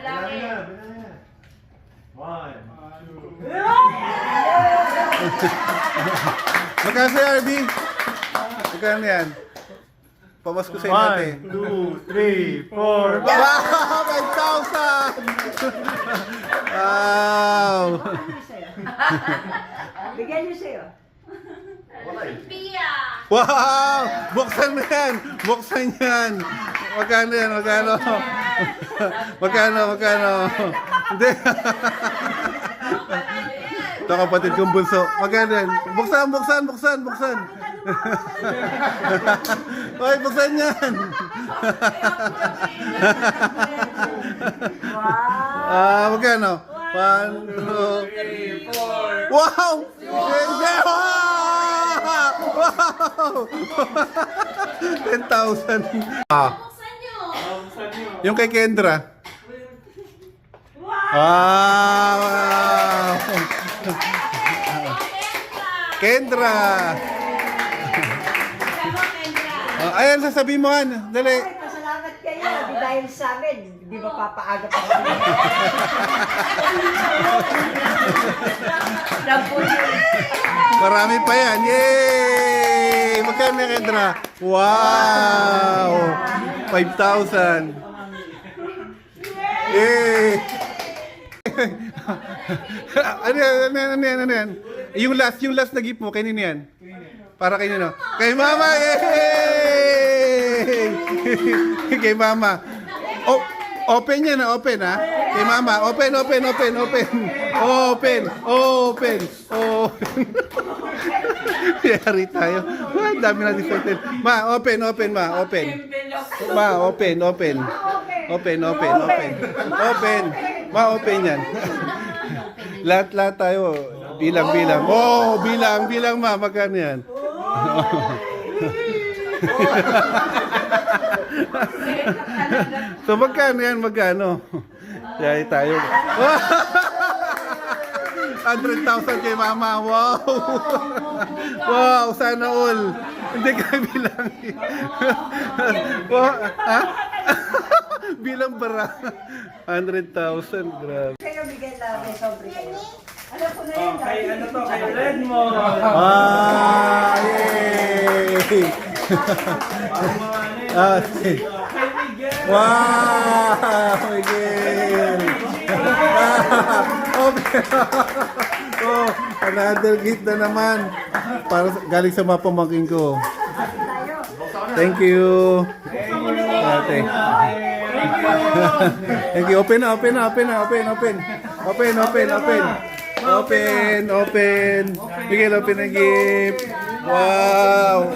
Bilangin. One. Magkano sa'yo, RB? Magkano yan? Pamasko sa'yo natin. 1, 2, 3, 4. Wow! 5,000! Wow! Bigyan niyo sa'yo. Pia! Wow! Buksan mo yan! Buksan yan! Magkano yan? Magkano? Magkano? Magkano? Hindi. Ito kapatid kong bunso. Magkano yan? Buksan, buksan, buksan, buksan. Hoy, buksan yan! Magkano? 1, 2, 3, 4. Wow! Hindi! Wow! 10,000. Buksan nyo! Yung kay Kendra. Wow! Kendra! Ayan, sasabihin mo, Han. Dali. Ay, pasalamat kayo. Di dahil sa amin. Di ba papaaga pa kami? Marami pa yan. Yay! Magkano yan, Kendra? Wow! 5,000. Yay! Ano yan? Yung last na gift mo, kanino yan? Para kanino? Kay Mama! Yay! Kay Mama. Oh, open yan, open ha? Kay Mama, open. Yari tayo. Ang dami na discontent. Ma, open. Ma, open yan. Lahat tayo. Bilang. Oh, bilang, ma. Magkano yan? So, magkano yan? Magkano? Yari tayo. 100,000 kay Mama. Wow! Wow, sana all. Hindi ka bilang. Ha? Bilang bara. 100,000. Grabe. Kayo bigyan namin. Sobre kayo. Alam ko na yan. Kay ano to? Kay Red mo. Yay! Kay Miguel. Wow! Miguel! Oh, another gift na naman. Para galing sa mga pamangkin ko. Thank you. Ate. Thank you. Open. Miguel, open ang gift. Wow.